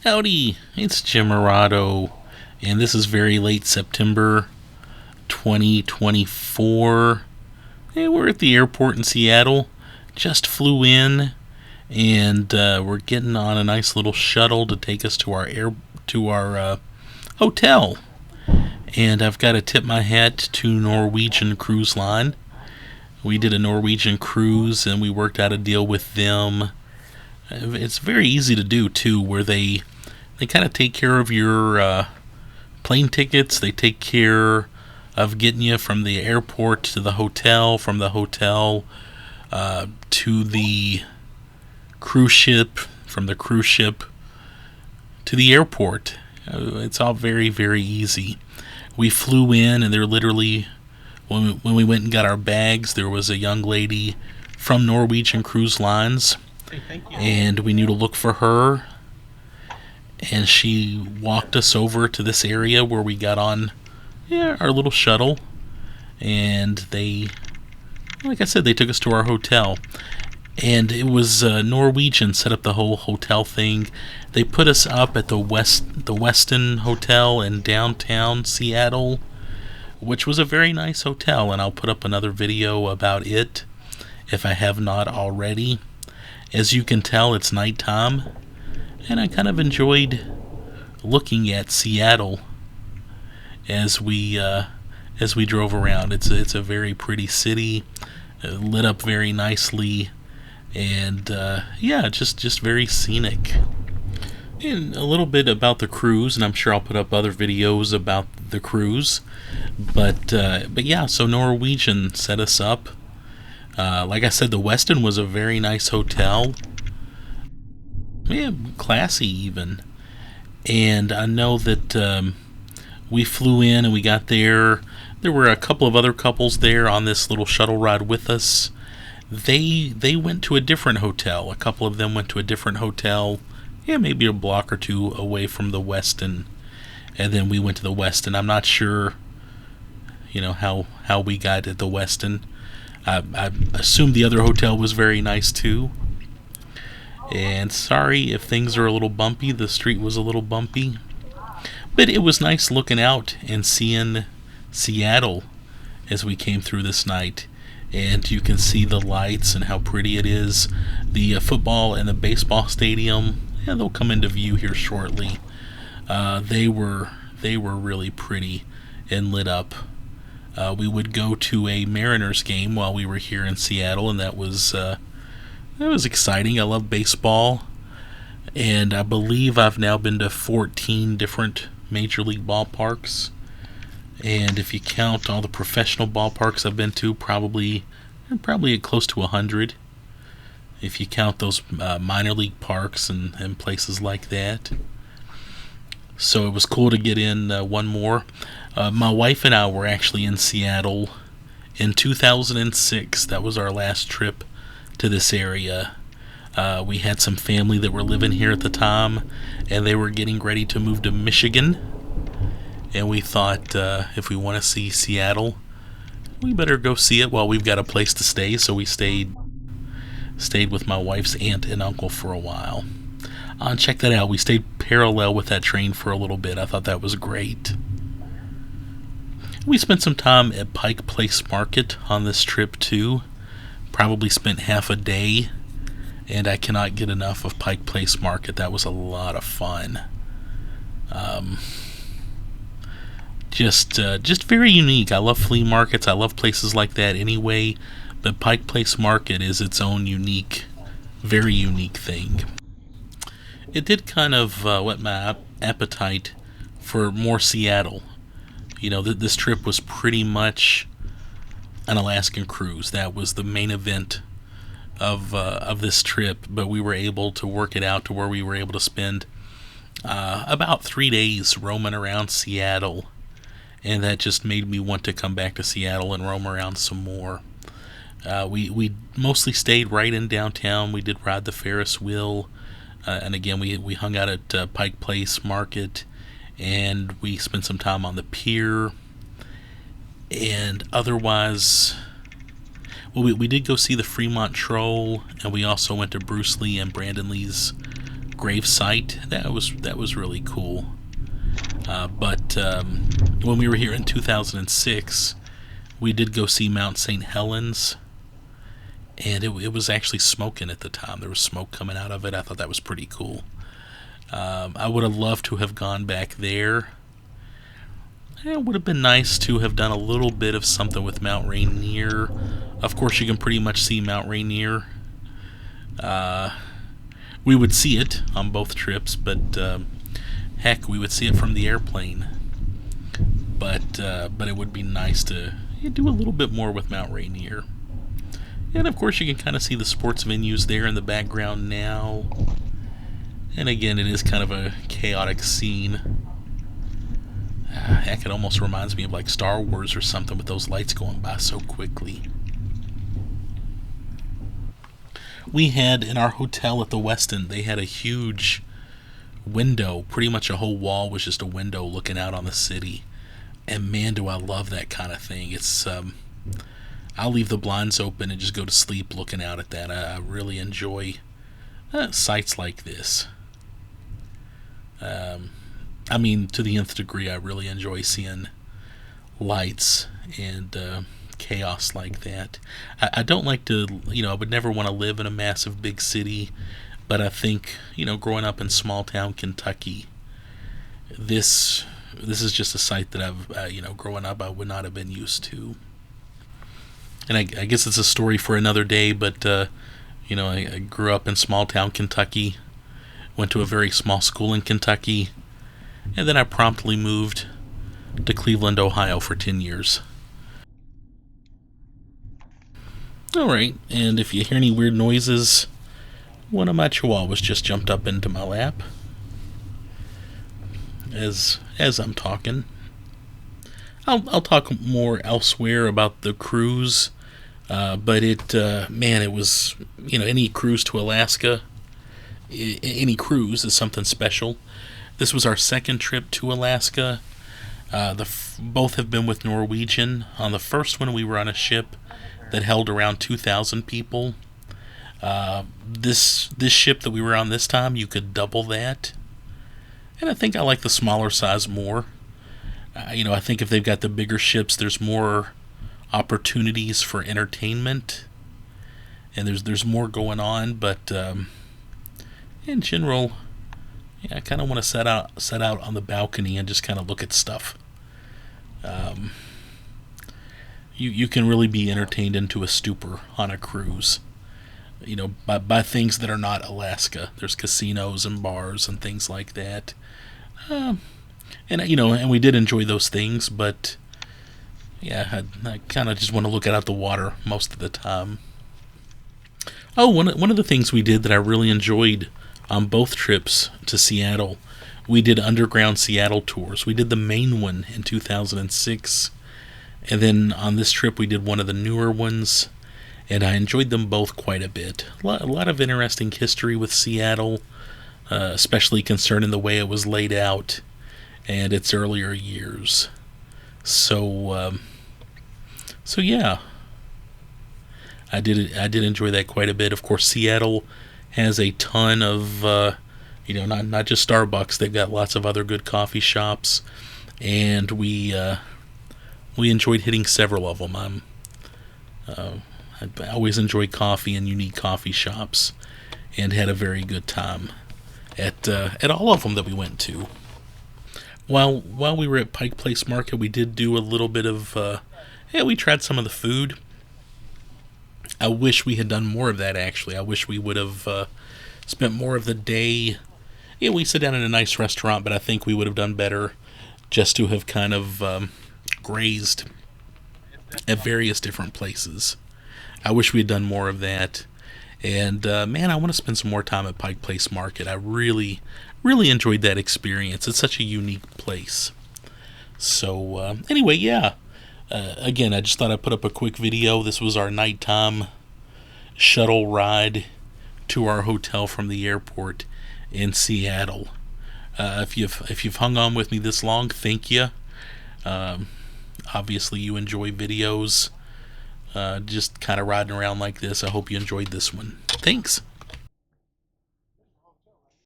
Howdy, it's Jim Morado, and this is very late September 2024. And we're at the airport in Seattle. Just flew in, and we're getting on a nice little shuttle to take us to our hotel. And I've got to tip my hat to Norwegian Cruise Line. We did a Norwegian cruise, and we worked out a deal with them. It's very easy to do too, where they kind of take care of your plane tickets. They take care of getting you from the airport to the hotel, from the hotel to the cruise ship, from the cruise ship to the airport. It's all very, very easy. We flew in, and they're literally, when we went and got our bags, there was a young lady from Norwegian Cruise Lines, and we knew to look for her. And she walked us over to this area where we got on our little shuttle. And they, like I said, they took us to our hotel. And it was Norwegian set up the whole hotel thing. They put us up at the Westin Hotel in downtown Seattle, which was a very nice hotel. And I'll put up another video about it if I have not already. As you can tell, it's nighttime. And I kind of enjoyed looking at Seattle as we drove around. It's a very pretty city, lit up very nicely, and just very scenic. And a little bit about the cruise, and I'm sure I'll put up other videos about the cruise. But yeah, so Norwegian set us up. Like I said, the Westin was a very nice hotel. Yeah, classy even. And I know that we flew in and we got there. There were a couple of other couples there on this little shuttle ride with us. They went to a different hotel. A couple of them went to a different hotel, maybe a block or two away from the Westin. And then we went to the Westin. I'm not sure, how we got at the Westin. I assume the other hotel was very nice too. And sorry if things are a little bumpy. The street was a little bumpy. But it was nice looking out and seeing Seattle as we came through this night. And you can see the lights and how pretty it is. The football and the baseball stadium, they'll come into view here shortly. They were really pretty and lit up. We would go to a Mariners game while we were here in Seattle, and that was exciting. I love baseball, and I believe I've now been to 14 different Major League ballparks. And if you count all the professional ballparks I've been to, probably close to 100. If you count those minor league parks and places like that. So it was cool to get in one more. My wife and I were actually in Seattle in 2006. That was our last trip to this area. We had some family that were living here at the time, and they were getting ready to move to Michigan. And we thought, if we want to see Seattle, we better go see it while we've got a place to stay. So we stayed with my wife's aunt and uncle for a while. Check that out. We stayed parallel with that train for a little bit. I thought that was great. We spent some time at Pike Place Market on this trip too. Probably spent half a day, and I cannot get enough of Pike Place Market. That was a lot of fun. Just very unique. I love flea markets. I love places like that anyway, but Pike Place Market is its own unique, very unique thing. It did kind of whet my appetite for more Seattle. This trip was pretty much an Alaskan cruise. That was the main event of this trip, but we were able to work it out to where we were able to spend about 3 days roaming around Seattle, and that just made me want to come back to Seattle and roam around some more. We mostly stayed right in downtown. We did ride the Ferris wheel, and again we hung out at Pike Place Market, and we spent some time on the pier. And otherwise, we did go see the Fremont Troll, and we also went to Bruce Lee and Brandon Lee's grave site. That was really cool. But when we were here in 2006, we did go see Mount St. Helens, and it was actually smoking at the time. There was smoke coming out of it. I thought that was pretty cool. I would have loved to have gone back there. It would have been nice to have done a little bit of something with Mount Rainier. Of course, you can pretty much see Mount Rainier. We would see it on both trips, but heck, we would see it from the airplane. But it would be nice to do a little bit more with Mount Rainier. And of course, you can kind of see the sports venues there in the background now. And again, it is kind of a chaotic scene. Heck, it almost reminds me of like Star Wars or something with those lights going by so quickly. We had in our hotel at the Westin, they had a huge window. Pretty much a whole wall was just a window looking out on the city. And man, do I love that kind of thing. It's I'll leave the blinds open and just go to sleep looking out at that. I really enjoy sights like this. I mean, to the nth degree, I really enjoy seeing lights and chaos like that. I don't like to, I would never want to live in a massive big city, but I think, growing up in small town Kentucky, this is just a sight that I've, growing up, I would not have been used to. And I guess it's a story for another day, but, I grew up in small town Kentucky, went to a very small school in Kentucky, and then I promptly moved to Cleveland, Ohio for 10 years. Alright, and if you hear any weird noises, one of my chihuahuas just jumped up into my lap as I'm talking. I'll talk more elsewhere about the cruise, but it was, any cruise to Alaska, any cruise is something special. This was our second trip to Alaska. Both have been with Norwegian. On the first one, we were on a ship that held around 2,000 people. This ship that we were on this time, you could double that. And I think I like the smaller size more. I think if they've got the bigger ships, there's more opportunities for entertainment, and there's more going on. But in general, I kind of want to set out on the balcony and just kind of look at stuff. You can really be entertained into a stupor on a cruise, by things that are not Alaska. There's casinos and bars and things like that. And we did enjoy those things, but yeah, I kind of just want to look out the water most of the time. Oh, one of the things we did that I really enjoyed on both trips to Seattle, we did underground Seattle tours. We did the main one in 2006, and then on this trip we did one of the newer ones, and I enjoyed them both quite a bit. A lot of interesting history with Seattle, especially concerning the way it was laid out and its earlier years. So yeah, I did enjoy that quite a bit. Of course, Seattle has a ton of not just Starbucks. They've got lots of other good coffee shops, and we enjoyed hitting several of them. I always enjoy coffee and unique coffee shops, and had a very good time at all of them that we went to. While we were at Pike Place Market, we did do a little bit of we tried some of the food. I wish we had done more of that, actually. I wish we would have spent more of the day. Yeah, we sit down in a nice restaurant, but I think we would have done better just to have kind of grazed at various different places. I wish we had done more of that. And man, I want to spend some more time at Pike Place Market. I really, really enjoyed that experience. It's such a unique place. So anyway, yeah. Again, I just thought I'd put up a quick video. This was our nighttime shuttle ride to our hotel from the airport in Seattle. If you've hung on with me this long, thank you. Obviously, you enjoy videos, just kind of riding around like this. I hope you enjoyed this one. Thanks.